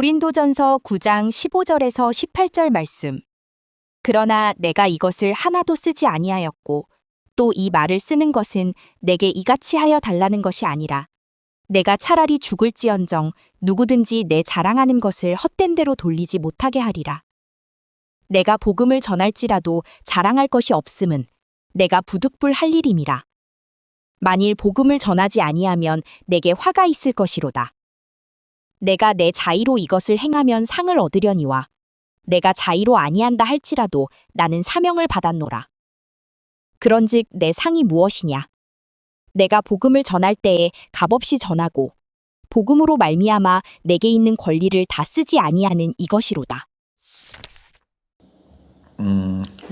고린도전서 9장 15절에서 18절 말씀. 그러나 내가 이것을 하나도 쓰지 아니하였고 또 이 말을 쓰는 것은 내게 이같이 하여 달라는 것이 아니라 내가 차라리 죽을지언정 누구든지 내 자랑하는 것을 헛된 대로 돌리지 못하게 하리라. 내가 복음을 전할지라도 자랑할 것이 없음은 내가 부득불 할 일임이라. 만일 복음을 전하지 아니하면 내게 화가 있을 것이로다. 내가 내 자의로 이것을 행하면 상을 얻으려니와 내가 자의로 아니한다 할지라도 나는 사명을 받았노라. 그런즉 내 상이 무엇이냐? 내가 복음을 전할 때에 값없이 전하고 복음으로 말미암아 내게 있는 권리를 다 쓰지 아니하는 이것이로다.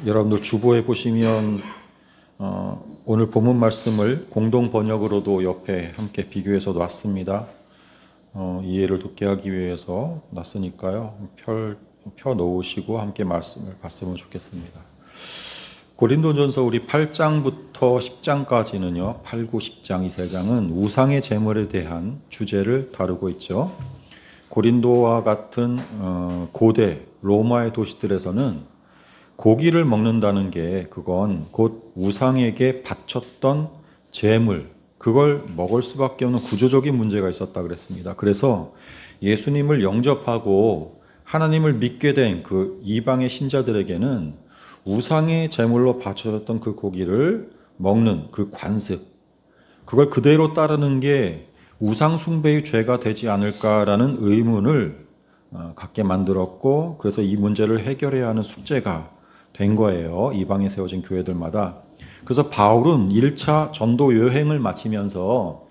여러분들 주보에 보시면 오늘 본문 말씀을 공동 번역으로도 옆에 함께 비교해서 놨습니다. 이해를 돕게 하기 위해서 놨으니까요. 펴 놓으시고 함께 말씀을 봤으면 좋겠습니다. 고린도전서 우리 8장부터 10장까지는요. 8, 9, 10장 이 세 장은 우상의 제물에 대한 주제를 다루고 있죠. 고린도와 같은 고대 로마의 도시들에서는 고기를 먹는다는 게 그건 곧 우상에게 바쳤던 제물, 그걸 먹을 수밖에 없는 구조적인 문제가 있었다 그랬습니다. 그래서 예수님을 영접하고 하나님을 믿게 된 그 이방의 신자들에게는 우상의 제물로 바쳐졌던 그 고기를 먹는 그 관습, 그걸 그대로 따르는 게 우상 숭배의 죄가 되지 않을까라는 의문을 갖게 만들었고, 그래서 이 문제를 해결해야 하는 숙제가 된 거예요. 이방에 세워진 교회들마다. 그래서 바울은 1차 전도 여행을 마치면서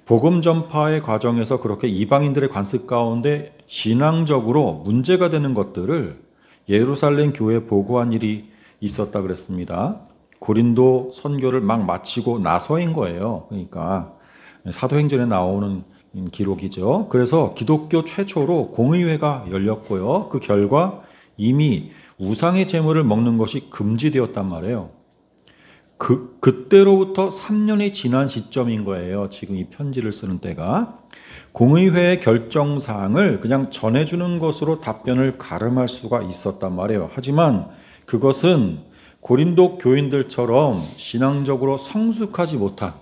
복음 전파의 과정에서 그렇게 이방인들의 관습 가운데 신앙적으로 문제가 되는 것들을 예루살렘 교회에 보고한 일이 있었다 그랬습니다. 고린도 선교를 막 마치고 나서인 거예요. 그러니까 사도행전에 나오는 기록이죠. 그래서 기독교 최초로 공의회가 열렸고요. 그 결과 이미 우상의 제물을 먹는 것이 금지되었단 말이에요. 그때로부터 3년이 지난 시점인 거예요. 지금 이 편지를 쓰는 때가. 공의회의 결정사항을 그냥 전해주는 것으로 답변을 가름할 수가 있었단 말이에요. 하지만 그것은 고린도 교인들처럼 신앙적으로 성숙하지 못한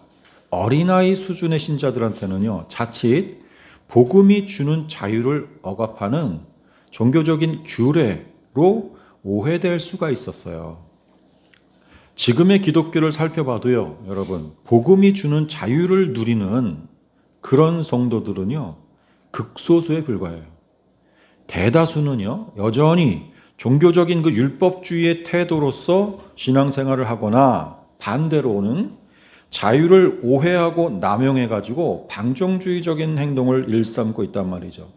어린아이 수준의 신자들한테는요, 자칫 복음이 주는 자유를 억압하는 종교적인 규례로 오해될 수가 있었어요. 지금의 기독교를 살펴봐도요, 여러분, 복음이 주는 자유를 누리는 그런 성도들은요, 극소수에 불과해요. 대다수는요, 여전히 종교적인 그 율법주의의 태도로서 신앙생활을 하거나 반대로는 자유를 오해하고 남용해가지고 방종주의적인 행동을 일삼고 있단 말이죠.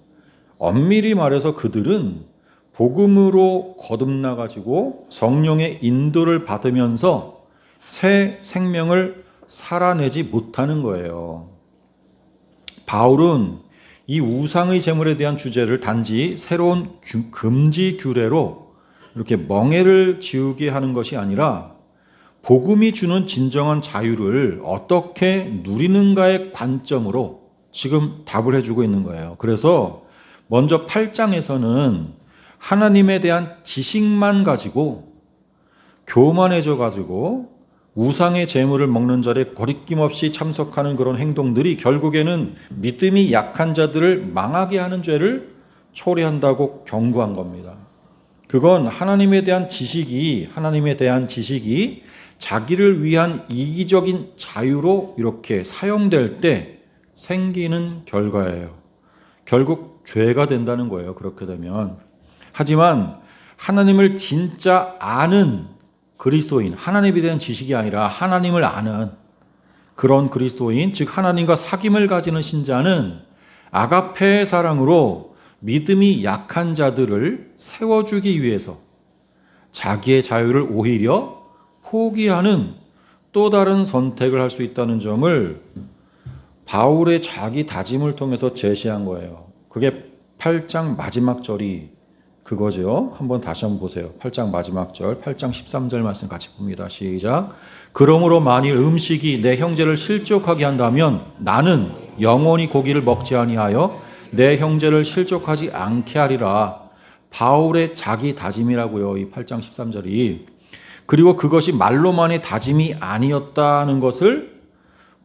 엄밀히 말해서 그들은 복음으로 거듭나가지고 성령의 인도를 받으면서 새 생명을 살아내지 못하는 거예요. 바울은 이 우상의 제물에 대한 주제를 단지 새로운 금지 규례로 이렇게 멍해를 지우게 하는 것이 아니라 복음이 주는 진정한 자유를 어떻게 누리는가의 관점으로 지금 답을 해주고 있는 거예요. 그래서 먼저 8장에서는 하나님에 대한 지식만 가지고 교만해져 가지고 우상의 제물을 먹는 자리에 거리낌 없이 참석하는 그런 행동들이 결국에는 믿음이 약한 자들을 망하게 하는 죄를 초래한다고 경고한 겁니다. 그건 하나님에 대한 지식이 자기를 위한 이기적인 자유로 이렇게 사용될 때 생기는 결과예요. 결국 죄가 된다는 거예요. 그렇게 되면. 하지만 하나님을 진짜 아는 그리스도인, 하나님에 대한 지식이 아니라 하나님을 아는 그런 그리스도인, 즉 하나님과 사귐을 가지는 신자는 아가페의 사랑으로 믿음이 약한 자들을 세워주기 위해서 자기의 자유를 오히려 포기하는 또 다른 선택을 할 수 있다는 점을 바울의 자기 다짐을 통해서 제시한 거예요. 그게 8장 마지막 절이 그거죠. 다시 한번 보세요. 8장 마지막 절, 8장 13절 말씀 같이 봅니다. 시작. 그러므로 만일 음식이 내 형제를 실족하게 한다면 나는 영원히 고기를 먹지 아니하여 내 형제를 실족하지 않게 하리라. 바울의 자기 다짐이라고요. 이 8장 13절이. 그리고 그것이 말로만의 다짐이 아니었다는 것을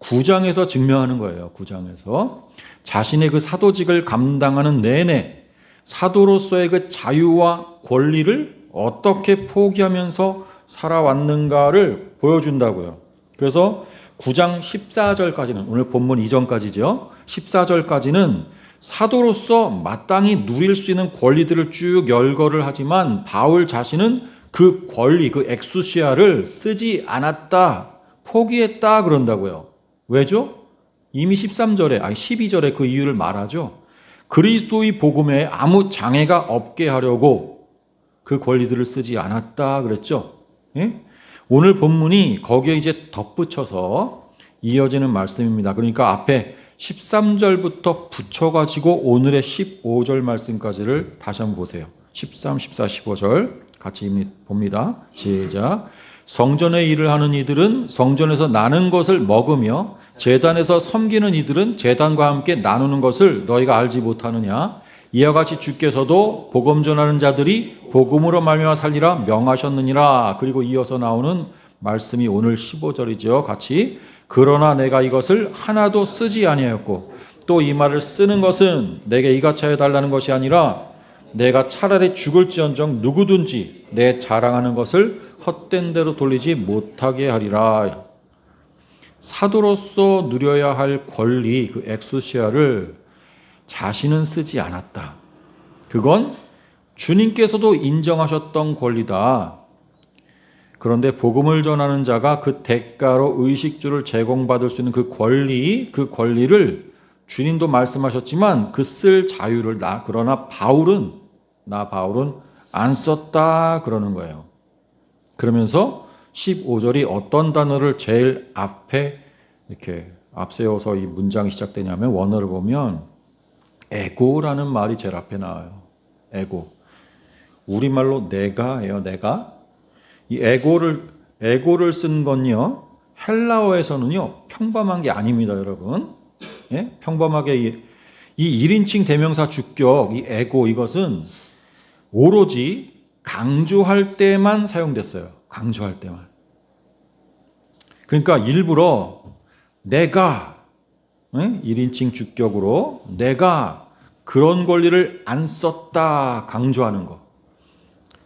9장에서 증명하는 거예요. 9장에서. 자신의 그 사도직을 감당하는 내내 사도로서의 그 자유와 권리를 어떻게 포기하면서 살아왔는가를 보여준다고요. 그래서 9장 14절까지는 오늘 본문 이전까지죠. 14절까지는 사도로서 마땅히 누릴 수 있는 권리들을 쭉 열거를 하지만 바울 자신은 그 권리, 그 엑수시아를 쓰지 않았다, 포기했다 그런다고요. 왜죠? 이미 12절에 그 이유를 말하죠. 그리스도의 복음에 아무 장애가 없게 하려고 그 권리들을 쓰지 않았다 그랬죠. 예? 오늘 본문이 거기에 이제 덧붙여서 이어지는 말씀입니다. 그러니까 앞에 13절부터 붙여가지고 오늘의 15절 말씀까지를 다시 한번 보세요. 13, 14, 15절 같이 봅니다. 시작. 성전의 일을 하는 이들은 성전에서 나는 것을 먹으며 제단에서 섬기는 이들은 제단과 함께 나누는 것을 너희가 알지 못하느냐? 이와 같이 주께서도 복음 전하는 자들이 복음으로 말미암아 살리라 명하셨느니라. 그리고 이어서 나오는 말씀이 오늘 15절이죠. 같이 그러나 내가 이것을 하나도 쓰지 아니하였고 또 이 말을 쓰는 것은 내게 이같이 하여 달라는 것이 아니라 내가 차라리 죽을지언정 누구든지 내 자랑하는 것을 헛된 대로 돌리지 못하게 하리라. 사도로서 누려야 할 권리, 그 엑수시아를 자신은 쓰지 않았다. 그건 주님께서도 인정하셨던 권리다. 그런데 복음을 전하는 자가 그 대가로 의식주를 제공받을 수 있는 그 권리를 주님도 말씀하셨지만 그 쓸 자유를 그러나 바울은 안 썼다 그러는 거예요. 그러면서 15절이 어떤 단어를 제일 앞에 이렇게 앞세워서 이 문장이 시작되냐면 원어를 보면 에고라는 말이 제일 앞에 나와요. 에고. 우리말로 내가예요. 내가. 이 에고를 쓴 건요. 헬라어에서는요. 평범한 게 아닙니다, 여러분. 예? 평범하게 이 1인칭 대명사 주격, 이 에고 이것은 오로지 강조할 때만 사용됐어요. 강조할 때만. 그러니까 일부러 내가 1인칭 주격으로 내가 그런 권리를 안 썼다 강조하는 거.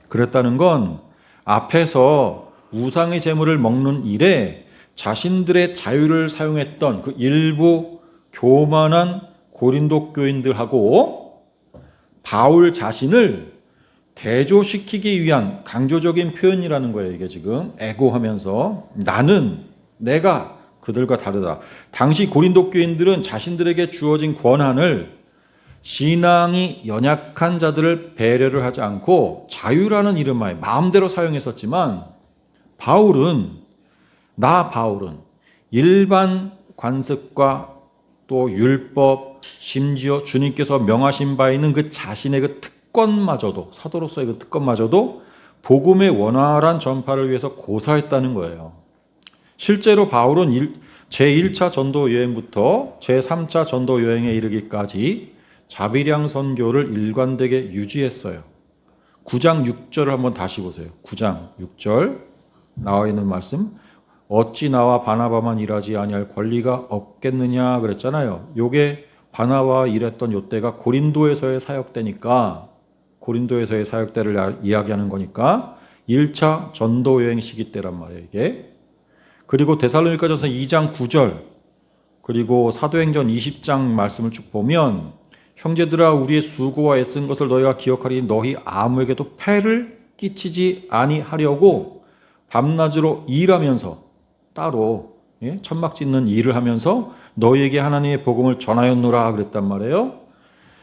그랬다는 건 앞에서 우상의 제물을 먹는 일에 자신들의 자유를 사용했던 그 일부 교만한 고린도 교인들하고 바울 자신을 대조시키기 위한 강조적인 표현이라는 거예요. 이게 지금 에고하면서 내가 그들과 다르다. 당시 고린도 교인들은 자신들에게 주어진 권한을 신앙이 연약한 자들을 배려를 하지 않고 자유라는 이름하에 마음대로 사용했었지만 바울은 일반 관습과 또 율법, 심지어 주님께서 명하신 바 있는 그 자신의 그 특권마저도, 사도로서의 그 특권마저도 복음의 원활한 전파를 위해서 고사했다는 거예요. 실제로 바울은 제1차 전도 여행부터 제3차 전도 여행에 이르기까지 자비량 선교를 일관되게 유지했어요. 9장 6절을 한번 다시 보세요. 9장 6절 나와 있는 말씀. 어찌 나와 바나바만 일하지 아니할 권리가 없겠느냐 그랬잖아요. 요게 바나바와 일했던 요때가 고린도에서의 사역 때니까 고린도에서의 사역 때를 이야기하는 거니까 1차 전도 여행 시기 때란 말이에요, 이게. 그리고 데살로니가전서 2장 9절 그리고 사도행전 20장 말씀을 쭉 보면 형제들아 우리의 수고와 애쓴 것을 너희가 기억하리니 너희 아무에게도 폐를 끼치지 아니하려고 밤낮으로 일하면서 따로 천막 짓는 일을 하면서 너희에게 하나님의 복음을 전하였노라 그랬단 말이에요.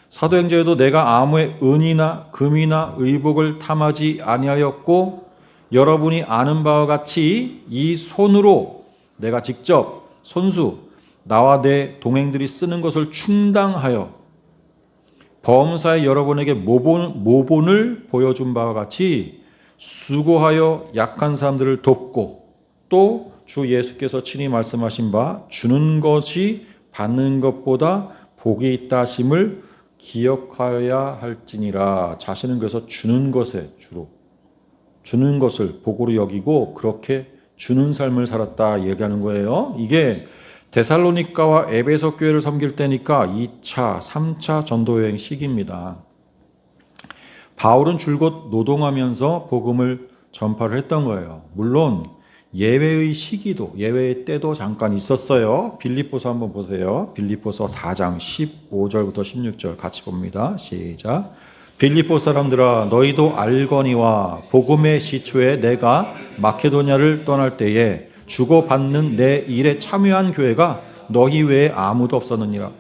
사도행전에도 내가 아무의 은이나 금이나 의복을 탐하지 아니하였고 여러분이 아는 바와 같이 이 손으로 내가 직접 손수 나와 내 동행들이 쓰는 것을 충당하여 범사에 여러분에게 모본을 보여준 바와 같이 수고하여 약한 사람들을 돕고 또 주 예수께서 친히 말씀하신 바 주는 것이 받는 것보다 복이 있다 하심을 기억하여야 할지니라. 자신은 그래서 주는 것에 주로 주는 것을 복으로 여기고 그렇게 주는 삶을 살았다 얘기하는 거예요. 이게 데살로니가와 에베소 교회를 섬길 때니까 2차, 3차 전도 여행 시기입니다. 바울은 줄곧 노동하면서 복음을 전파를 했던 거예요. 물론 예외의 시기도, 예외의 때도 잠깐 있었어요. 빌립보서 한번 보세요. 빌립보서 4장 15절부터 16절 같이 봅니다. 시작. 빌립보 사람들아, 너희도 알거니와 복음의 시초에 내가 마케도냐를 떠날 때에 주고받는 내 일에 참여한 교회가 너희 외에 아무도 없었느니라.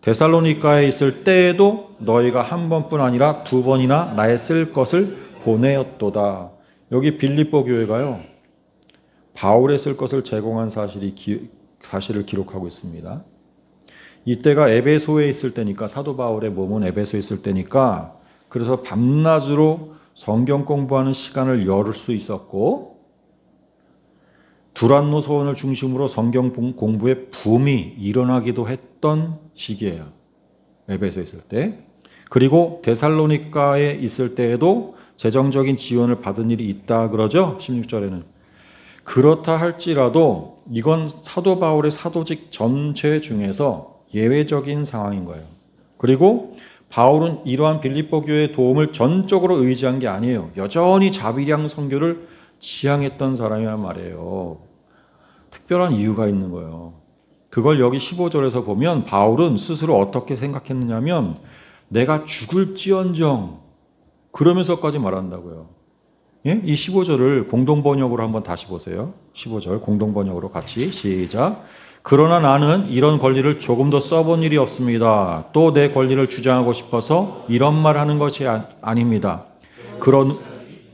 데살로니가에 있을 때에도 너희가 한 번뿐 아니라 두 번이나 나의 쓸 것을 보내었도다. 여기 빌립보 교회가요, 바울의 쓸 것을 제공한 사실을 기록하고 있습니다. 이때가 에베소에 있을 때니까, 사도 바울의 몸은 에베소에 있을 때니까, 그래서 밤낮으로 성경 공부하는 시간을 열을 수 있었고, 두란노 서원을 중심으로 성경 공부의 붐이 일어나기도 했던 시기예요. 에베소에 있을 때. 그리고 데살로니가에 있을 때에도 재정적인 지원을 받은 일이 있다 그러죠. 16절에는. 그렇다 할지라도 이건 사도 바울의 사도직 전체 중에서 예외적인 상황인 거예요. 그리고 바울은 이러한 빌립보 교회의 도움을 전적으로 의지한 게 아니에요. 여전히 자비량 선교를 지향했던 사람이란 말이에요. 특별한 이유가 있는 거예요. 그걸 여기 15절에서 보면 바울은 스스로 어떻게 생각했느냐면, 내가 죽을지언정, 그러면서까지 말한다고요. 예? 이 15절을 공동번역으로 한번 다시 보세요. 15절 공동번역으로 같이 시작. 그러나 나는 이런 권리를 조금 더 써본 일이 없습니다. 또 내 권리를 주장하고 싶어서 이런 말 하는 것이 아닙니다. 그런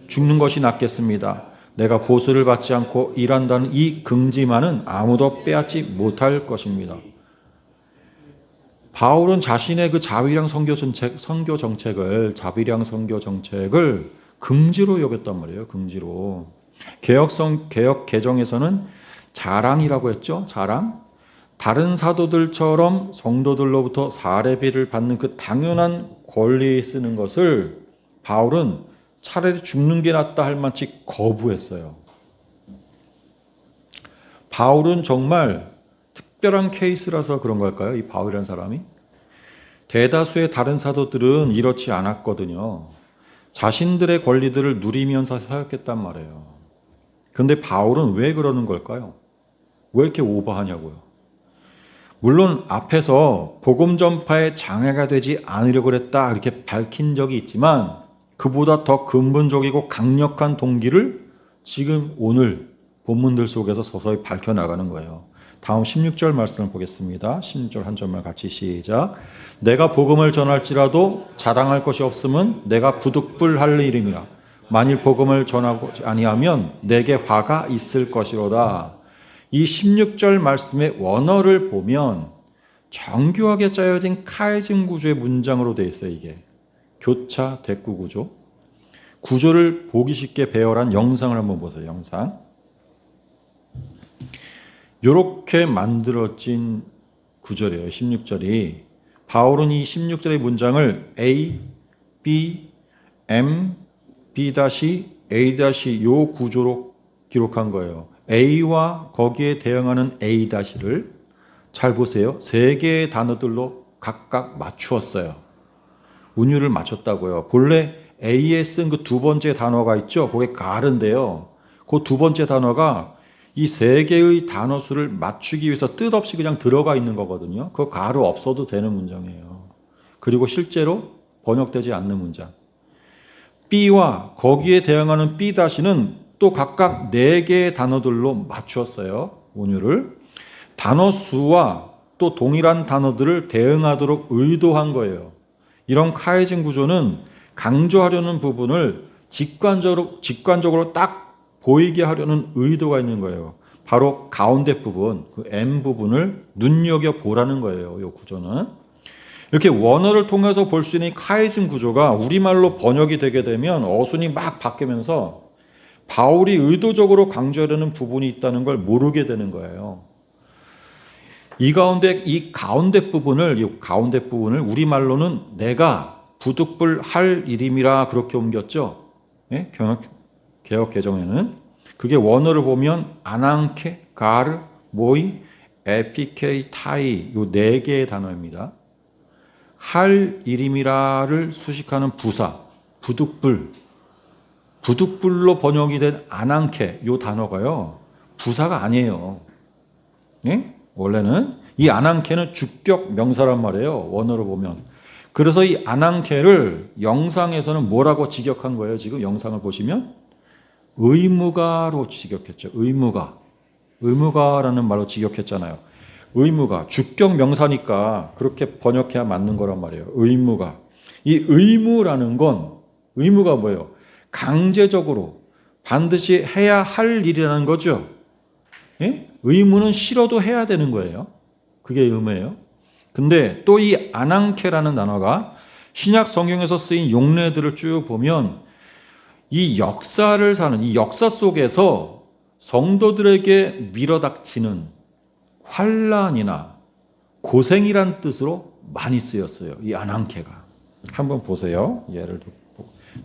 죽는 것이 낫겠습니다. 내가 보수를 받지 않고 일한다는 이 긍지만은 아무도 빼앗지 못할 것입니다. 바울은 자신의 그 자비량 선교 정책을 긍지로 여겼단 말이에요. 긍지로. 개역 개정에서는 자랑이라고 했죠. 자랑. 다른 사도들처럼 성도들로부터 사례비를 받는 그 당연한 권리에 쓰는 것을 바울은 차라리 죽는 게 낫다 할 만치 거부했어요. 바울은 정말 특별한 케이스라서 그런 걸까요? 이 바울이라는 사람이? 대다수의 다른 사도들은 이렇지 않았거든요. 자신들의 권리들을 누리면서 사역했단 말이에요. 그런데 바울은 왜 그러는 걸까요? 왜 이렇게 오버하냐고요. 물론 앞에서 복음 전파에 장애가 되지 않으려고 그랬다 이렇게 밝힌 적이 있지만, 그보다 더 근본적이고 강력한 동기를 지금 오늘 본문들 속에서 서서히 밝혀나가는 거예요. 다음 16절 말씀을 보겠습니다. 16절 한 절만 같이 시작. 내가 복음을 전할지라도 자랑할 것이 없음은 내가 부득불할 일임이라. 만일 복음을 전하고 아니하면 내게 화가 있을 것이로다. 이 16절 말씀의 원어를 보면 정교하게 짜여진 카이징 구조의 문장으로 되어 있어요. 이게 교차 대꾸 구조. 구조를 보기 쉽게 배열한 영상을 한번 보세요. 영상. 이렇게 만들어진 구절이에요. 16절이. 바울은 이 16절의 문장을 A, B, M, B-A- 요 구조로 기록한 거예요. A와 거기에 대응하는 A-를 잘 보세요. 세 개의 단어들로 각각 맞추었어요. 운율을 맞췄다고요. 본래 A에 쓴 그 두 번째 단어가 있죠. 그게 가르인데요. 그 두 번째 단어가 이 세 개의 단어 수를 맞추기 위해서 뜻없이 그냥 들어가 있는 거거든요. 그 가르 없어도 되는 문장이에요. 그리고 실제로 번역되지 않는 문장. B와 거기에 대응하는 B-는 또 각각 네 개의 단어들로 맞추었어요. 운율을. 단어 수와 또 동일한 단어들을 대응하도록 의도한 거예요. 이런 카이징 구조는 강조하려는 부분을 직관적으로 딱 보이게 하려는 의도가 있는 거예요. 바로 가운데 부분, 그 M 부분을 눈여겨보라는 거예요. 이 구조는. 이렇게 원어를 통해서 볼 수 있는 카이징 구조가 우리말로 번역이 되게 되면 어순이 막 바뀌면서 바울이 의도적으로 강조하려는 부분이 있다는 걸 모르게 되는 거예요. 이 가운데 부분을 우리말로는 내가 부득불 할 일임이라 그렇게 옮겼죠. 예? 개역 개정에는 그게 원어를 보면 아낭케, 가르, 모이, 에피케이, 타이 요 네 개의 단어입니다. 할 일임이라를 수식하는 부사, 부득불로 번역이 된 아낭케 요 단어가요. 부사가 아니에요. 예? 원래는 이 아낭케는 주격 명사란 말이에요. 원어로 보면. 그래서 이 아낭케를 영상에서는 뭐라고 직역한 거예요? 지금 영상을 보시면 의무가로 직역했죠. 의무가라는 말로 직역했잖아요. 의무가 주격 명사니까 그렇게 번역해야 맞는 거란 말이에요. 의무가. 이 의무가 뭐예요? 강제적으로 반드시 해야 할 일이라는 거죠. 예? 의무는 싫어도 해야 되는 거예요. 그게 의무예요. 근데 또 이 아낭케라는 단어가 신약 성경에서 쓰인 용례들을 쭉 보면 이 역사 속에서 성도들에게 밀어닥치는 환난이나 고생이란 뜻으로 많이 쓰였어요. 이 아낭케가. 한번 보세요. 예를 들어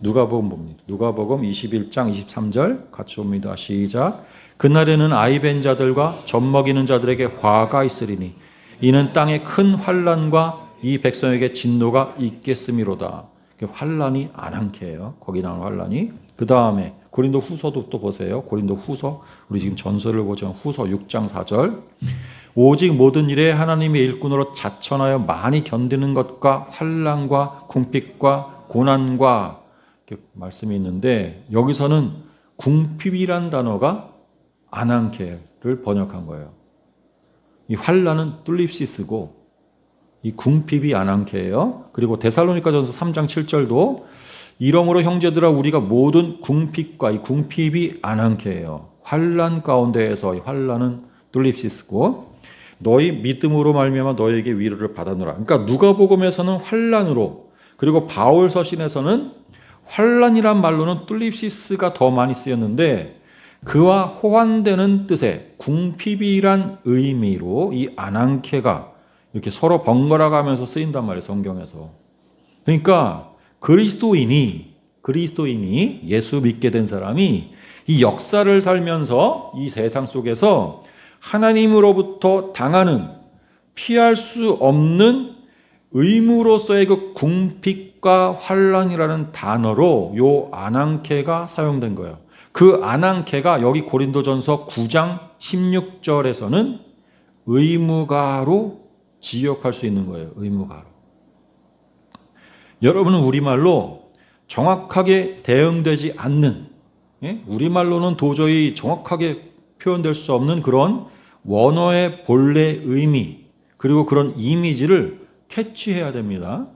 누가복음 봅니다. 누가복음 21장 23절 같이 봅니다. 시작. 그날에는 아이벤 자들과 젖먹이는 자들에게 화가 있으리니 이는 땅에 큰 환난과 이 백성에게 진노가 있겠음이로다. 환난이 아낭케예요. 거기 나오는 환난이. 그 다음에 고린도 후서도 또 보세요. 고린도 후서 우리 지금 전설을 보지만 후서 6장 4절 오직 모든 일에 하나님의 일꾼으로 자천하여 많이 견디는 것과 환난과 궁핍과 고난과 이렇게 말씀이 있는데 여기서는 궁핍이란 단어가 아낭케를 번역한 거예요. 이 환난은 뚫립시스고 이 궁핍이 아낭케예요. 그리고 데살로니가전서 3장 7절도 이러므로 형제들아 우리가 모든 궁핍과 이 궁핍이 아낭케예요. 환난 가운데에서 이 환난은 뚫립시스고 너희 믿음으로 말미암아 너희에게 위로를 받아노라. 그러니까 누가복음에서는 환난으로 그리고 바울 서신에서는 환난이란 말로는 뚫립시스가 더 많이 쓰였는데 그와 호환되는 뜻의 궁핍이란 의미로 이 아낭케가 이렇게 서로 번갈아 가면서 쓰인단 말이에요. 성경에서. 그러니까 그리스도인이 예수 믿게 된 사람이 이 역사를 살면서 이 세상 속에서 하나님으로부터 당하는 피할 수 없는 의무로서의 그 궁핍과 환난이라는 단어로 요 아낭케가 사용된 거예요. 그 아낭케가 여기 고린도전서 9장 16절에서는 의무가로 지역할 수 있는 거예요. 의무가로. 여러분은 우리말로 정확하게 대응되지 않는, 우리말로는 도저히 정확하게 표현될 수 없는 그런 원어의 본래 의미 그리고 그런 이미지를 캐치해야 됩니다.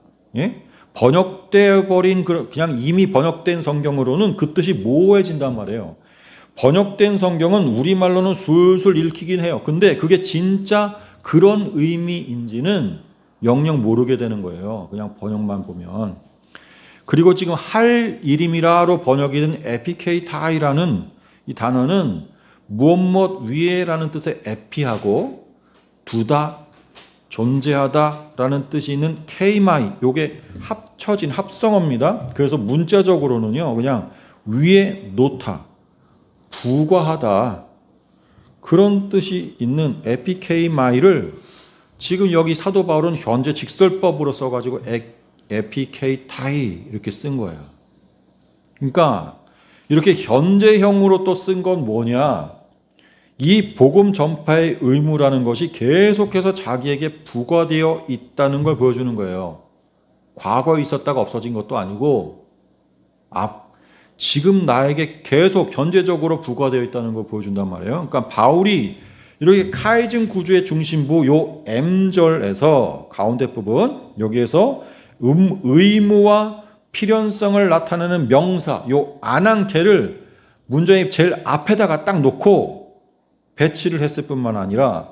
번역되어 버린 그냥 이미 번역된 성경으로는 그 뜻이 모호해진단 말이에요. 번역된 성경은 우리말로는 술술 읽히긴 해요. 근데 그게 진짜 그런 의미인지는 영영 모르게 되는 거예요. 그냥 번역만 보면. 그리고 지금 할 일임이라로 번역이 된 에피케이타이라는 이 단어는 무엇 위에라는 뜻의 에피하고 두다, 존재하다라는 뜻이 있는 케이마이, 요게 합쳐진 합성어입니다. 그래서 문자적으로는요, 그냥 위에 놓다, 부과하다 그런 뜻이 있는 에피케이마이를 지금 여기 사도 바울은 현재 직설법으로 써가지고 에피케이타이 이렇게 쓴 거예요. 그러니까 이렇게 현재형으로 또 쓴 건 뭐냐? 이 복음 전파의 의무라는 것이 계속해서 자기에게 부과되어 있다는 걸 보여주는 거예요. 과거에 있었다가 없어진 것도 아니고 지금 나에게 계속 현재적으로 부과되어 있다는 걸 보여준단 말이에요. 그러니까 바울이 이렇게 카이즌 구주의 중심부 요 M절에서 가운데 부분 여기에서 의무와 필연성을 나타내는 명사 요 아낭케를 문장의 제일 앞에다가 딱 놓고 배치를 했을 뿐만 아니라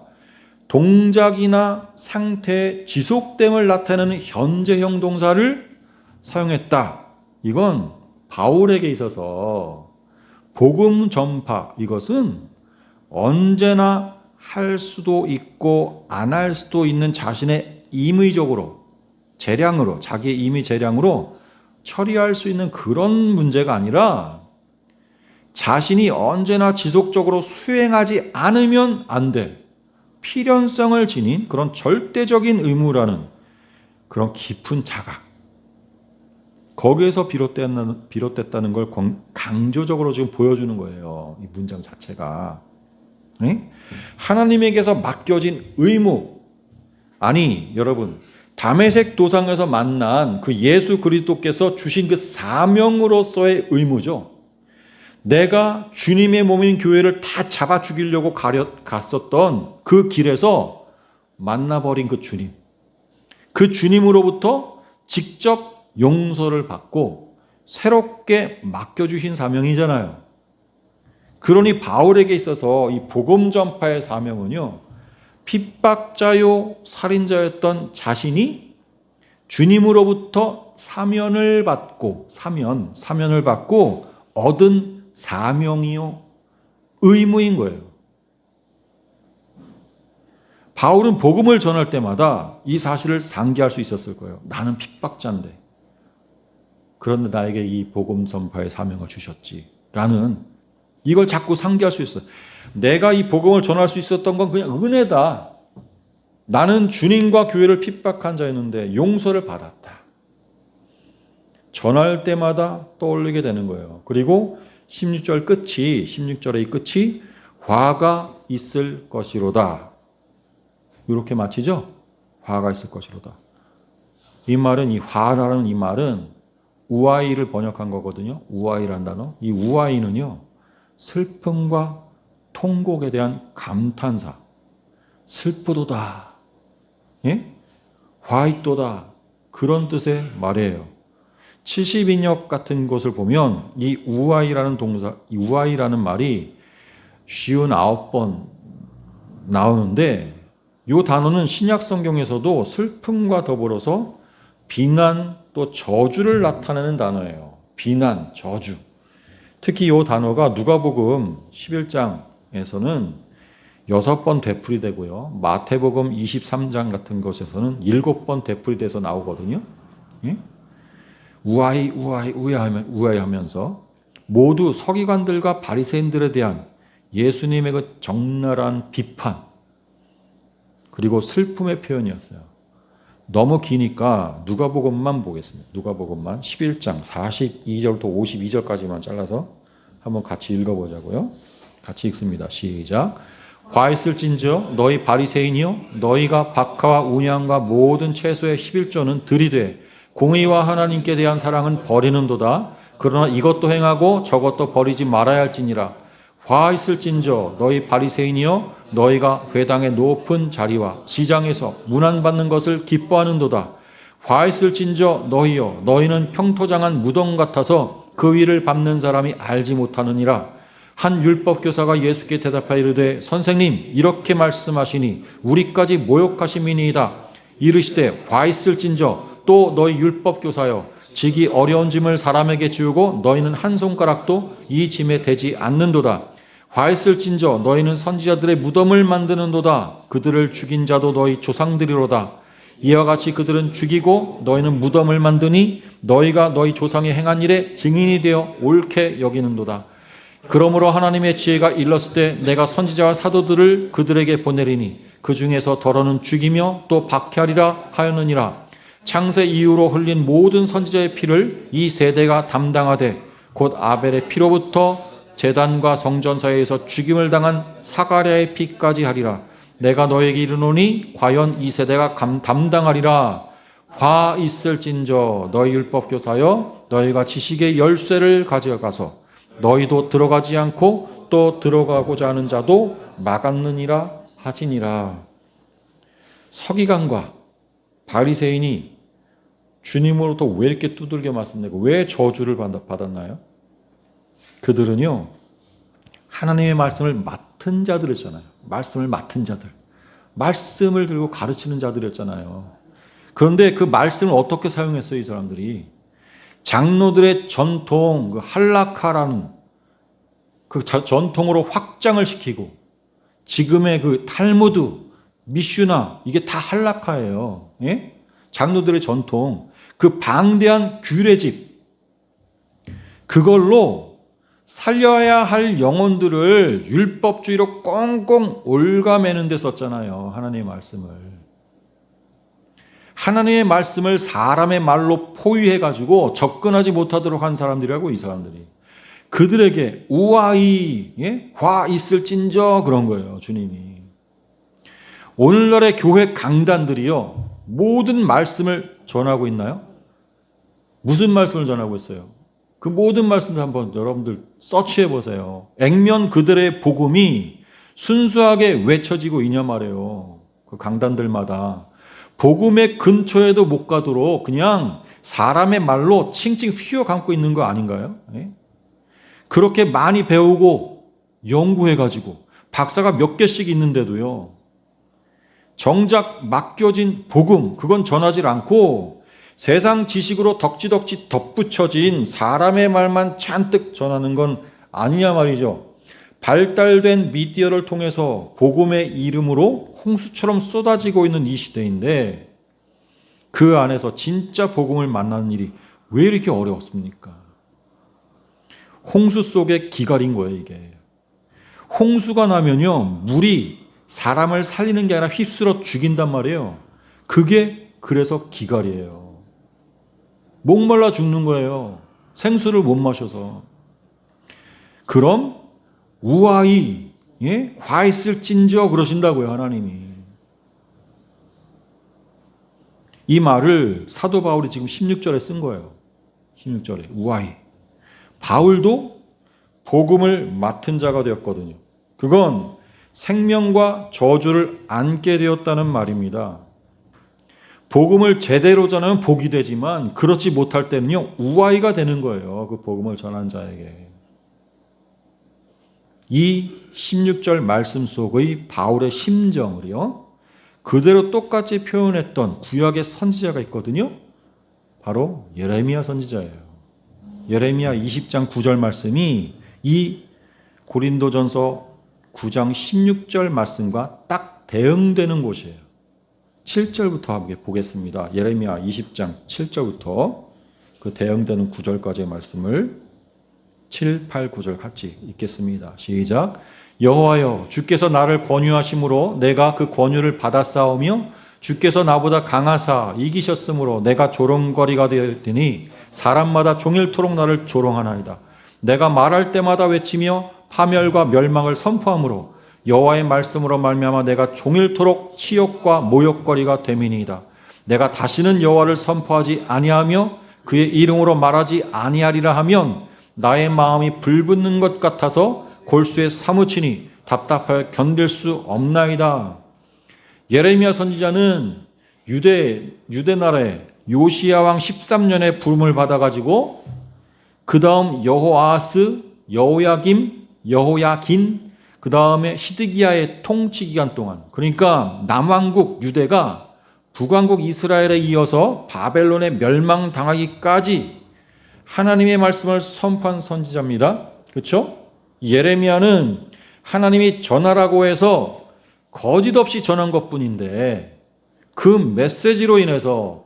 동작이나 상태의 지속됨을 나타내는 현재형 동사를 사용했다. 이건 바울에게 있어서 복음 전파 이것은 언제나 할 수도 있고 안 할 수도 있는 자신의 임의적으로, 재량으로, 자기의 임의 재량으로 처리할 수 있는 그런 문제가 아니라 자신이 언제나 지속적으로 수행하지 않으면 안 될 필연성을 지닌 그런 절대적인 의무라는 그런 깊은 자각, 거기에서 비롯됐다는 걸 강조적으로 지금 보여주는 거예요. 이 문장 자체가. 네? 하나님에게서 맡겨진 의무. 아니, 여러분, 다메섹 도상에서 만난 그 예수 그리스도께서 주신 그 사명으로서의 의무죠. 내가 주님의 몸인 교회를 다 잡아 죽이려고 갔었던 그 길에서 만나버린 그 주님. 그 주님으로부터 직접 용서를 받고 새롭게 맡겨주신 사명이잖아요. 그러니 바울에게 있어서 이 복음 전파의 사명은요, 핍박자요 살인자였던 자신이 주님으로부터 사면을 받고 얻은 사명이요 의무인 거예요. 바울은 복음을 전할 때마다 이 사실을 상기할 수 있었을 거예요. 나는 핍박자인데 그런데 나에게 이 복음 전파의 사명을 주셨지 라는, 이걸 자꾸 상기할 수 있어요. 내가 이 복음을 전할 수 있었던 건 그냥 은혜다. 나는 주님과 교회를 핍박한 자였는데 용서를 받았다. 전할 때마다 떠올리게 되는 거예요. 그리고 16절의 이 끝이 화가 있을 것이로다. 이렇게 마치죠? 화가 있을 것이로다. 이 말은, 이 화라는 이 말은 우아이를 번역한 거거든요. 우아이란 단어. 이 우아이는요, 슬픔과 통곡에 대한 감탄사. 슬프도다. 예? 화있도다. 그런 뜻의 말이에요. 70인역 같은 것을 보면 이 우아이라는 동사, 이 우아이라는 말이 59번 나오는데 이 단어는 신약 성경에서도 슬픔과 더불어서 비난 또 저주를 나타내는 단어예요. 비난, 저주. 특히 이 단어가 누가복음 11장에서는 6번 되풀이되고요. 마태복음 23장 같은 것에서는 7번 되풀이돼서 나오거든요. 예? 우아이 하면서 모두 서기관들과 바리새인들에 대한 예수님의 그 적나라한 비판 그리고 슬픔의 표현이었어요. 너무 기니까 누가복음만 보겠습니다. 누가복음만 11장 42절부터 52절까지만 잘라서 한번 같이 읽어보자고요. 같이 읽습니다. 시작. 화 있을진저 너희 바리새인이여 너희가 박하와 운양과 모든 채소의 11조는 들이되 공의와 하나님께 대한 사랑은 버리는도다. 그러나 이것도 행하고 저것도 버리지 말아야 할지니라. 화 있을진저 너희 바리새인이여 너희가 회당의 높은 자리와 시장에서 문안받는 것을 기뻐하는도다. 화 있을진저 너희여 너희는 평토장한 무덤 같아서 그 위를 밟는 사람이 알지 못하느니라. 한 율법교사가 예수께 대답하여 이르되 선생님 이렇게 말씀하시니 우리까지 모욕하심이니이다. 이르시되 화 있을진저 또 너희 율법교사여 지기 어려운 짐을 사람에게 지우고 너희는 한 손가락도 이 짐에 대지 않는도다. 화 있을진저 너희는 선지자들의 무덤을 만드는도다. 그들을 죽인 자도 너희 조상들이로다. 이와 같이 그들은 죽이고 너희는 무덤을 만드니 너희가 너희 조상이 행한 일에 증인이 되어 옳게 여기는도다. 그러므로 하나님의 지혜가 일렀을 때 내가 선지자와 사도들을 그들에게 보내리니 그 중에서 더러는 죽이며 또 박해하리라 하였느니라. 창세 이후로 흘린 모든 선지자의 피를 이 세대가 담당하되 곧 아벨의 피로부터 제단과 성전 사이에서 죽임을 당한 사가랴의 피까지 하리라. 내가 너에게 이르노니 과연 이 세대가 담당하리라. 화 있을진저 너희 율법교사여 너희가 지식의 열쇠를 가져가서 너희도 들어가지 않고 또 들어가고자 하는 자도 막았느니라 하시니라. 서기관과 바리새인이 주님으로부터 왜 이렇게 두들겨 맞습니까? 왜 저주를 받았나요? 그들은요, 하나님의 말씀을 맡은 자들이었잖아요. 말씀을 맡은 자들. 말씀을 들고 가르치는 자들이었잖아요. 그런데 그 말씀을 어떻게 사용했어요, 이 사람들이? 장로들의 전통, 그 할라카라는 그 전통으로 확장을 시키고 지금의 그 탈무드, 미슈나 이게 다 할라카예요. 예? 장로들의 전통. 그 방대한 규례집 그걸로 살려야 할 영혼들을 율법주의로 꽁꽁 올가매는 데 썼잖아요. 하나님의 말씀을. 하나님의 말씀을 사람의 말로 포위해가지고 접근하지 못하도록 한 사람들이라고 이 사람들이. 그들에게 우아히 화 있을진저 그런 거예요. 주님이. 오늘날의 교회 강단들이요. 모든 말씀을 전하고 있나요? 무슨 말씀을 전하고 있어요? 그 모든 말씀들 한번 여러분들 서치해 보세요. 액면 그들의 복음이 순수하게 외쳐지고 있냐 말이에요. 그 강단들마다. 복음의 근처에도 못 가도록 그냥 사람의 말로 칭칭 휘어감고 있는 거 아닌가요? 예? 그렇게 많이 배우고 연구해가지고 박사가 몇 개씩 있는데도요. 정작 맡겨진 복음 그건 전하지 않고 세상 지식으로 덕지덕지 덧붙여진 사람의 말만 잔뜩 전하는 건 아니냐 말이죠. 발달된 미디어를 통해서 복음의 이름으로 홍수처럼 쏟아지고 있는 이 시대인데 그 안에서 진짜 복음을 만나는 일이 왜 이렇게 어려웠습니까? 홍수 속에 기갈인 거예요, 이게. 홍수가 나면요, 물이 사람을 살리는 게 아니라 휩쓸어 죽인단 말이에요. 그게 그래서 기갈이에요. 목말라 죽는 거예요. 생수를 못 마셔서. 그럼 우아히 화 있을진저 그러신다고요, 하나님이. 이 말을 사도 바울이 지금 16절에 쓴 거예요. 16절에 우아히. 바울도 복음을 맡은 자가 되었거든요. 그건 생명과 저주를 안게 되었다는 말입니다. 복음을 제대로 전하면 복이 되지만 그렇지 못할 때는요 우아이가 되는 거예요. 그 복음을 전한 자에게. 이 16절 말씀 속의 바울의 심정을요 그대로 똑같이 표현했던 구약의 선지자가 있거든요. 바로 예레미야 선지자예요. 예레미야 20장 9절 말씀이 이 고린도전서 9장 16절 말씀과 딱 대응되는 곳이에요. 7절부터 함께 보겠습니다. 예레미야 20장 7절부터 그 대응되는 9절까지의 말씀을 7, 8, 9절 같이 읽겠습니다. 시작. 여호와여 주께서 나를 권유하심으로 내가 그 권유를 받았사오며 주께서 나보다 강하사 이기셨으므로 내가 조롱거리가 되었더니 사람마다 종일토록 나를 조롱하나이다. 내가 말할 때마다 외치며 파멸과 멸망을 선포함으로 여호와의 말씀으로 말미암아 내가 종일토록 치욕과 모욕거리가 됨이니이다. 내가 다시는 여호와를 선포하지 아니하며 그의 이름으로 말하지 아니하리라 하면 나의 마음이 불붙는 것 같아서 골수에 사무치니 답답하여 견딜 수 없나이다. 예레미야 선지자는 유대 나라의 요시야 왕 13년에 부름을 받아가지고 그 다음 여호아스, 여호야김, 여호야긴 그 다음에 시드기야의 통치 기간 동안 그러니까 남왕국 유대가 북왕국 이스라엘에 이어서 바벨론에 멸망당하기까지 하나님의 말씀을 선포한 선지자입니다. 그렇죠? 예레미야는 하나님이 전하라고 해서 거짓 없이 전한 것뿐인데 그 메시지로 인해서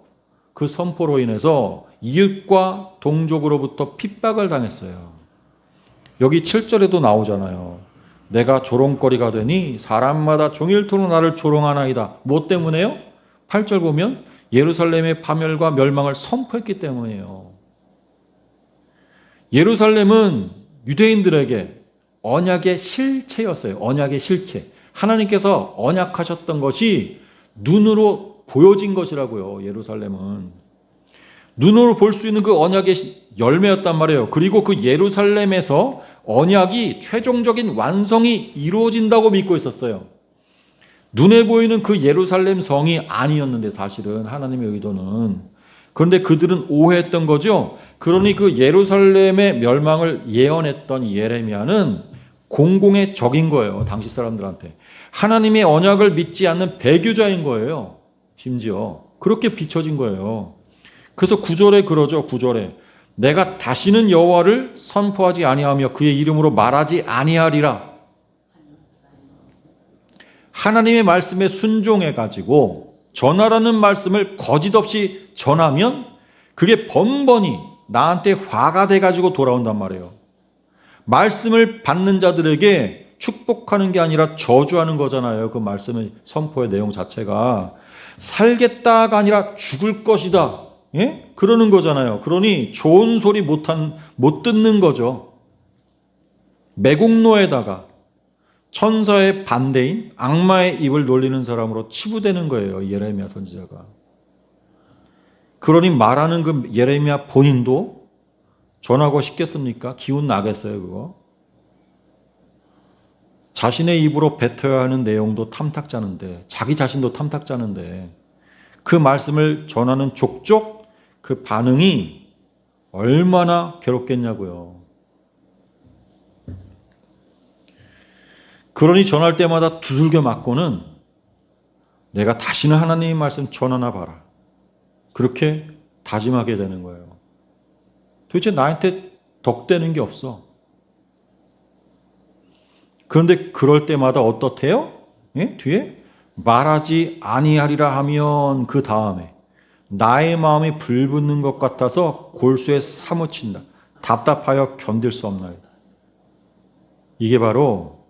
그 선포로 인해서 이웃과 동족으로부터 핍박을 당했어요. 여기 7절에도 나오잖아요. 내가 조롱거리가 되니 사람마다 종일토록 나를 조롱하나이다. 뭐 때문에요? 8절 보면 예루살렘의 파멸과 멸망을 선포했기 때문이에요. 예루살렘은 유대인들에게 언약의 실체였어요. 언약의 실체. 하나님께서 언약하셨던 것이 눈으로 보여진 것이라고요. 예루살렘은. 눈으로 볼 수 있는 그 언약의 열매였단 말이에요. 그리고 그 예루살렘에서 언약이 최종적인 완성이 이루어진다고 믿고 있었어요. 눈에 보이는 그 예루살렘 성이 아니었는데 사실은 하나님의 의도는. 그런데 그들은 오해했던 거죠. 그러니 그 예루살렘의 멸망을 예언했던 예레미야는 공공의 적인 거예요. 당시 사람들한테. 하나님의 언약을 믿지 않는 배교자인 거예요. 심지어. 그렇게 비춰진 거예요. 그래서 9절에 그러죠. 9절에 내가 다시는 여호와를 선포하지 아니하며 그의 이름으로 말하지 아니하리라. 하나님의 말씀에 순종해가지고 전하라는 말씀을 거짓 없이 전하면 그게 번번이 나한테 화가 돼가지고 돌아온단 말이에요. 말씀을 받는 자들에게 축복하는 게 아니라 저주하는 거잖아요. 그 말씀의 선포의 내용 자체가 살겠다가 아니라 죽을 것이다. 예? 그러는 거잖아요. 그러니 좋은 소리 못 듣는 거죠. 매국노에다가 천사의 반대인 악마의 입을 놀리는 사람으로 치부되는 거예요. 예레미야 선지자가. 그러니 말하는 그 예레미야 본인도 전하고 싶겠습니까? 기운 나겠어요, 그거? 자신의 입으로 뱉어야 하는 내용도 탐탁자는데, 자기 자신도 탐탁자는데, 그 말씀을 전하는 족족 그 반응이 얼마나 괴롭겠냐고요. 그러니 전할 때마다 두들겨 맞고는 내가 다시는 하나님의 말씀 전하나 봐라. 그렇게 다짐하게 되는 거예요. 도대체 나한테 덕되는 게 없어. 그런데 그럴 때마다 어떻대요? 예? 뒤에 말하지 아니하리라 하면 그 다음에 나의 마음이 불붙는 것 같아서 골수에 사무친다. 답답하여 견딜 수 없나이다. 이게 바로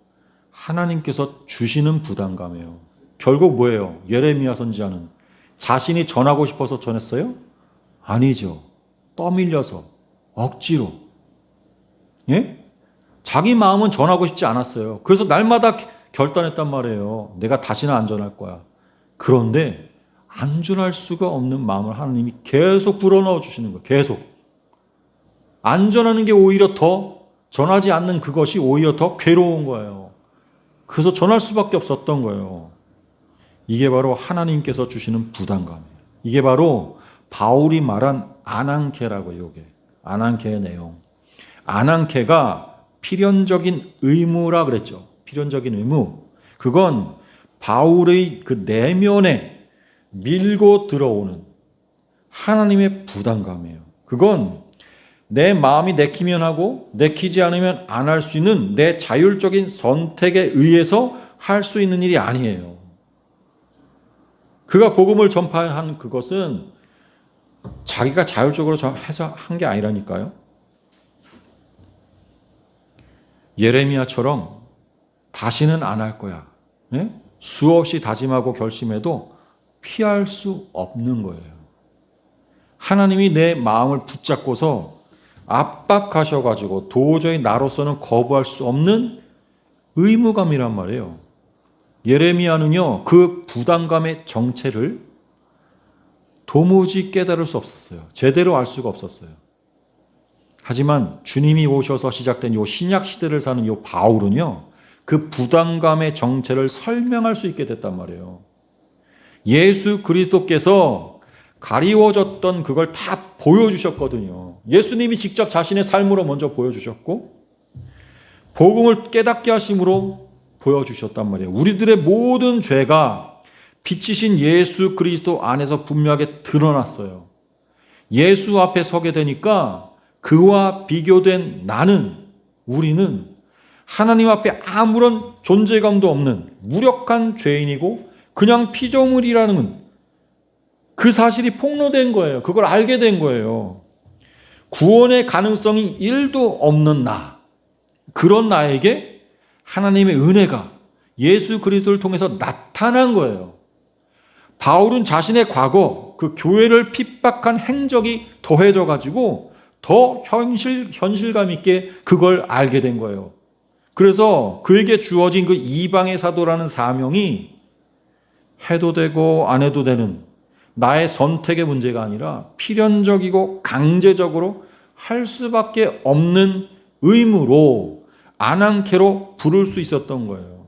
하나님께서 주시는 부담감이에요. 결국 뭐예요? 예레미야 선지자는 자신이 전하고 싶어서 전했어요? 아니죠. 떠밀려서 억지로. 예? 자기 마음은 전하고 싶지 않았어요. 그래서 날마다 결단했단 말이에요. 내가 다시는 안 전할 거야. 그런데 안 전할 수가 없는 마음을 하나님이 계속 불어넣어 주시는 거예요. 계속. 안 전하는 게 오히려 더, 전하지 않는 그것이 오히려 더 괴로운 거예요. 그래서 전할 수밖에 없었던 거예요. 이게 바로 하나님께서 주시는 부담감이에요. 이게 바로 바울이 말한 아난케라고요. 이게 아난케의 내용. 아난케가 필연적인 의무라 그랬죠. 필연적인 의무. 그건 바울의 그 내면에 밀고 들어오는 하나님의 부담감이에요. 그건 내 마음이 내키면 하고 내키지 않으면 안 할 수 있는 내 자율적인 선택에 의해서 할 수 있는 일이 아니에요. 그가 복음을 전파한 그것은 자기가 자율적으로 해서 한 게 아니라니까요. 예레미야처럼 다시는 안 할 거야. 네? 수없이 다짐하고 결심해도 피할 수 없는 거예요. 하나님이 내 마음을 붙잡고서 압박하셔가지고 도저히 나로서는 거부할 수 없는 의무감이란 말이에요. 예레미야는요, 그 부담감의 정체를 도무지 깨달을 수 없었어요. 제대로 알 수가 없었어요. 하지만 주님이 오셔서 시작된 이 신약 시대를 사는 이 바울은요, 그 부담감의 정체를 설명할 수 있게 됐단 말이에요. 예수 그리스도께서 가리워졌던 그걸 다 보여주셨거든요. 예수님이 직접 자신의 삶으로 먼저 보여주셨고 복음을 깨닫게 하심으로 보여주셨단 말이에요. 우리들의 모든 죄가 빛이신 예수 그리스도 안에서 분명하게 드러났어요. 예수 앞에 서게 되니까 그와 비교된 우리는 하나님 앞에 아무런 존재감도 없는 무력한 죄인이고 그냥 피조물이라는 그 사실이 폭로된 거예요. 그걸 알게 된 거예요. 구원의 가능성이 1도 없는 그런 나에게 하나님의 은혜가 예수 그리스도를 통해서 나타난 거예요. 바울은 자신의 과거, 그 교회를 핍박한 행적이 더해져 가지고 더 현실감 있게 그걸 알게 된 거예요. 그래서 그에게 주어진 그 이방의 사도라는 사명이 해도 되고 안 해도 되는 나의 선택의 문제가 아니라 필연적이고 강제적으로 할 수밖에 없는 의무로 아난케로 부를 수 있었던 거예요.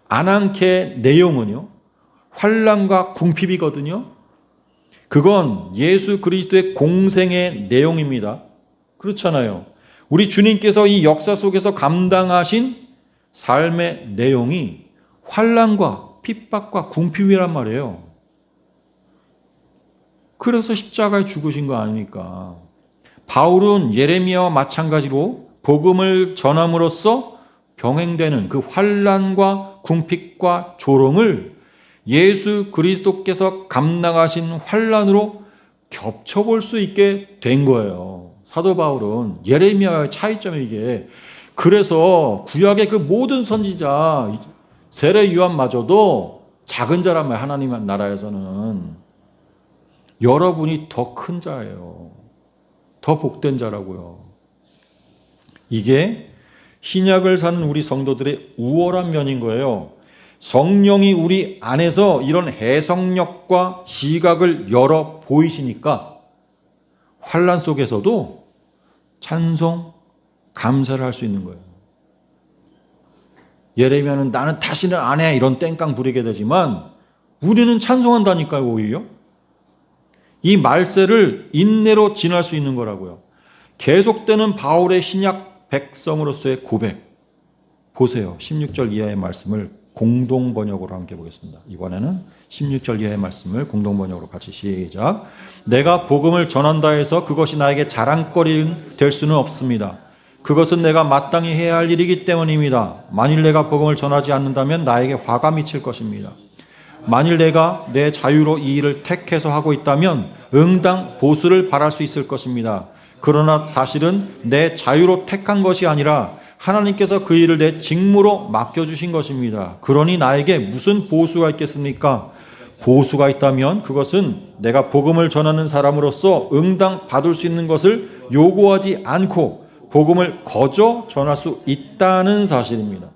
아난케의 내용은요, 환난과 궁핍이거든요. 그건 예수 그리스도의 공생의 내용입니다. 그렇잖아요. 우리 주님께서 이 역사 속에서 감당하신 삶의 내용이 환난과 핍박과 궁핍이란 말이에요. 그래서 십자가에 죽으신 거 아닙니까? 바울은 예레미야와 마찬가지로 복음을 전함으로써 병행되는 그 환난과 궁핍과 조롱을 예수 그리스도께서 감당하신 환난으로 겹쳐볼 수 있게 된 거예요. 사도 바울은 예레미야와의 차이점이 이게, 그래서 구약의 그 모든 선지자 세례 요한마저도 작은 자란 말이에요. 하나님 나라에서는 여러분이 더 큰 자예요. 더 복된 자라고요. 이게 신약을 사는 우리 성도들의 우월한 면인 거예요. 성령이 우리 안에서 이런 해석력과 시각을 열어 보이시니까 환난 속에서도 찬송, 감사를 할 수 있는 거예요. 예레미야는 나는 다시는 안 해 이런 땡깡 부리게 되지만 우리는 찬송한다니까요. 오히려 이 말세를 인내로 지날 수 있는 거라고요. 계속되는 바울의 신약 백성으로서의 고백 보세요. 16절 이하의 말씀을 공동 번역으로 함께 보겠습니다. 이번에는 16절 이하의 말씀을 공동 번역으로 같이 시작. 내가 복음을 전한다 해서 그것이 나에게 자랑거리 될 수는 없습니다. 그것은 내가 마땅히 해야 할 일이기 때문입니다. 만일 내가 복음을 전하지 않는다면 나에게 화가 미칠 것입니다. 만일 내가 내 자유로 이 일을 택해서 하고 있다면 응당 보수를 바랄 수 있을 것입니다. 그러나 사실은 내 자유로 택한 것이 아니라 하나님께서 그 일을 내 직무로 맡겨주신 것입니다. 그러니 나에게 무슨 보수가 있겠습니까? 보수가 있다면 그것은 내가 복음을 전하는 사람으로서 응당 받을 수 있는 것을 요구하지 않고 복음을 거저 전할 수 있다는 사실입니다.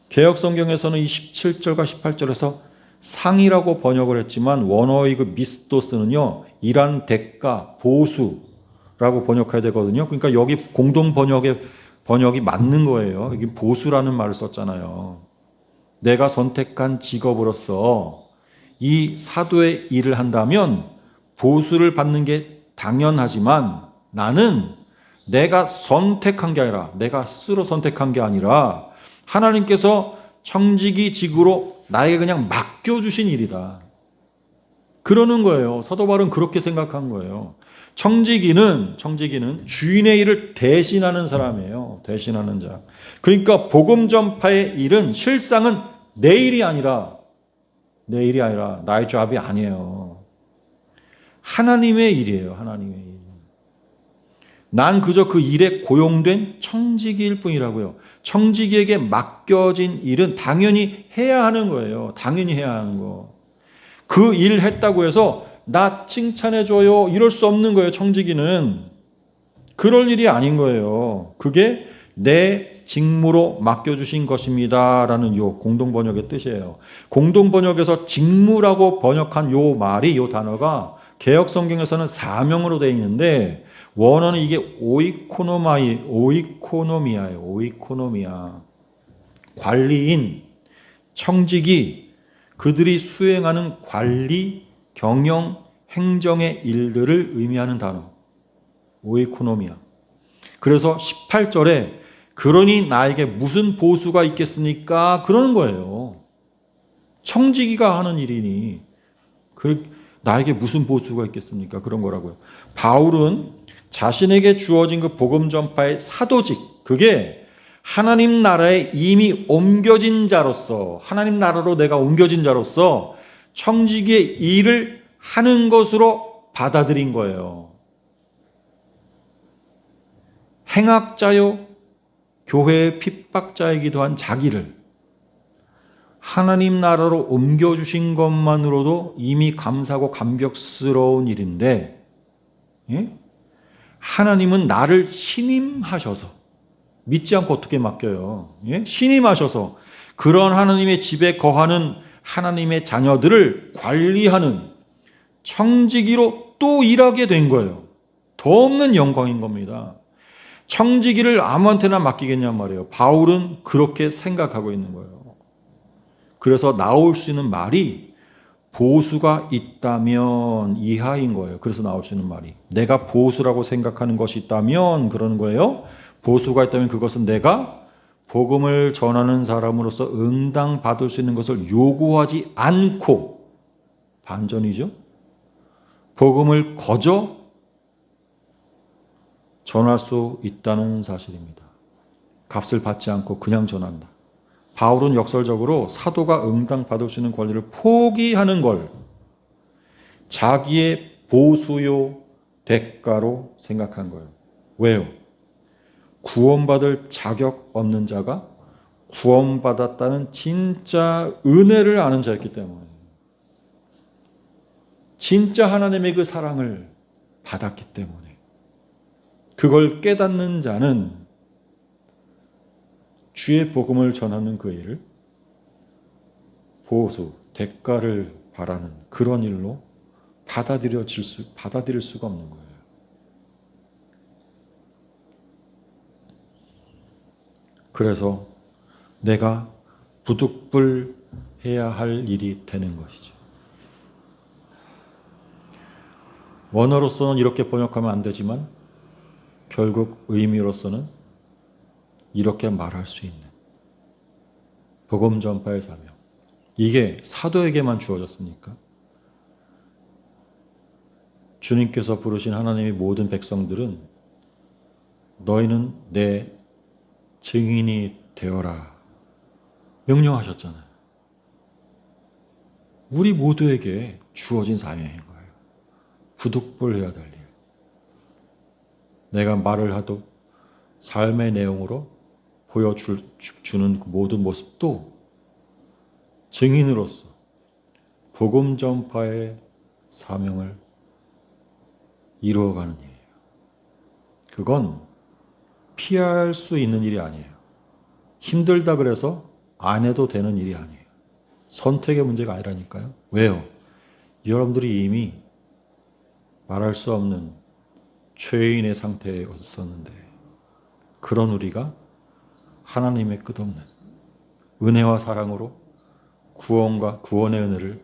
개역성경에서는 이 17절과 18절에서 상이라고 번역을 했지만 원어의 그 미스도스는요, 일한 대가, 보수라고 번역해야 되거든요. 그러니까 여기 공동 번역이 맞는 거예요. 여기 보수라는 말을 썼잖아요. 내가 선택한 직업으로서 이 사도의 일을 한다면 보수를 받는 게 당연하지만 나는 내가 선택한 게 아니라, 내가 스스로 선택한 게 아니라 하나님께서 청지기 직으로 나에게 그냥 맡겨주신 일이다. 그러는 거예요. 사도 바울은 그렇게 생각한 거예요. 청지기는 주인의 일을 대신하는 사람이에요. 대신하는 자. 그러니까 복음 전파의 일은 실상은 내 일이 아니라 나의 잡이 아니에요. 하나님의 일이에요. 하나님의 일. 난 그저 그 일에 고용된 청지기일 뿐이라고요. 청지기에게 맡겨진 일은 당연히 해야 하는 거예요. 당연히 해야 하는 거. 그 일 했다고 해서 나 칭찬해줘요 이럴 수 없는 거예요. 청지기는 그럴 일이 아닌 거예요. 그게 내 직무로 맡겨주신 것입니다 라는 요 공동번역의 뜻이에요. 공동번역에서 직무라고 번역한 요 말이, 요 단어가 개역성경에서는 사명으로 되어 있는데 원어는 이게 오이코노미아예요. 오이코노미아. 관리인, 청지기, 그들이 수행하는 관리, 경영, 행정의 일들을 의미하는 단어. 오이코노미아. 그래서 18절에 그러니 나에게 무슨 보수가 있겠습니까? 그러는 거예요. 청지기가 하는 일이니 나에게 무슨 보수가 있겠습니까? 그런 거라고요. 바울은 자신에게 주어진 그 복음 전파의 사도직, 그게 하나님 나라에 이미 옮겨진 자로서, 하나님 나라로 내가 옮겨진 자로서 청지기의 일을 하는 것으로 받아들인 거예요. 행악자요, 교회의 핍박자이기도 한 자기를 하나님 나라로 옮겨주신 것만으로도 이미 감사하고 감격스러운 일인데, 하나님은 나를 신임하셔서, 믿지 않고 어떻게 맡겨요? 신임하셔서 그런 하나님의 집에 거하는 하나님의 자녀들을 관리하는 청지기로 또 일하게 된 거예요. 더 없는 영광인 겁니다. 청지기를 아무한테나 맡기겠냔 말이에요. 바울은 그렇게 생각하고 있는 거예요. 그래서 나올 수 있는 말이 보수가 있다면 이하인 거예요. 그래서 나올 수 있는 말이 내가 보수라고 생각하는 것이 있다면 그러는 거예요. 보수가 있다면 그것은 내가 복음을 전하는 사람으로서 응당받을 수 있는 것을 요구하지 않고, 반전이죠. 복음을 거저 전할 수 있다는 사실입니다. 값을 받지 않고 그냥 전한다. 바울은 역설적으로 사도가 응당받을 수 있는 권리를 포기하는 걸 자기의 보수요 대가로 생각한 거예요. 왜요? 구원받을 자격 없는 자가 구원받았다는 진짜 은혜를 아는 자였기 때문에, 진짜 하나님의 그 사랑을 받았기 때문에, 그걸 깨닫는 자는 주의 복음을 전하는 그 일을 보수, 대가를 바라는 그런 일로 받아들일 수가 없는 거예요. 그래서 내가 부득불해야 할 일이 되는 것이죠. 원어로서는 이렇게 번역하면 안 되지만 결국 의미로서는 이렇게 말할 수 있는 복음 전파의 사명. 이게 사도에게만 주어졌습니까? 주님께서 부르신 하나님의 모든 백성들은 너희는 내 증인이 되어라 명령하셨잖아요. 우리 모두에게 주어진 사명인 거예요. 부득불해야 될 일. 내가 말을 하도 삶의 내용으로 보여주는 그 모든 모습도 증인으로서 복음 전파의 사명을 이루어가는 일이에요. 그건 피할 수 있는 일이 아니에요. 힘들다 그래서 안 해도 되는 일이 아니에요. 선택의 문제가 아니라니까요. 왜요? 여러분들이 이미 말할 수 없는 죄인의 상태에 있었는데, 그런 우리가 하나님의 끝없는 은혜와 사랑으로 구원의 은혜를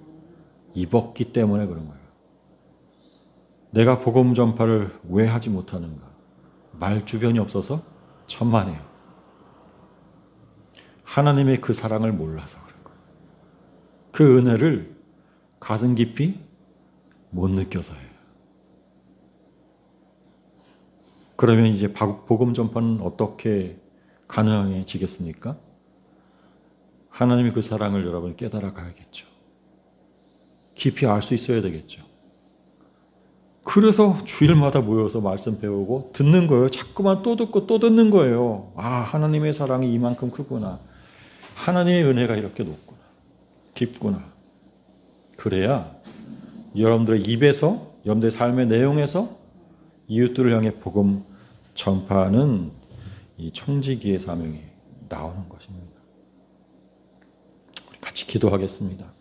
입었기 때문에 그런 거예요. 내가 복음 전파를 왜 하지 못하는가? 말 주변이 없어서 천만에요. 하나님의 그 사랑을 몰라서 그런 거예요. 그 은혜를 가슴 깊이 못 느껴서예요. 그러면 이제 복음 전파는 어떻게 가능해지겠습니까? 하나님의 그 사랑을 여러분 깨달아 가야겠죠. 깊이 알 수 있어야 되겠죠. 그래서 주일마다 모여서 말씀 배우고 듣는 거예요. 자꾸만 또 듣고 또 듣는 거예요. 아, 하나님의 사랑이 이만큼 크구나. 하나님의 은혜가 이렇게 높구나. 깊구나. 그래야 여러분들의 입에서, 여러분들의 삶의 내용에서 이웃들을 향해 복음 전파하는 이 청지기의 사명이 나오는 것입니다. 같이 기도하겠습니다.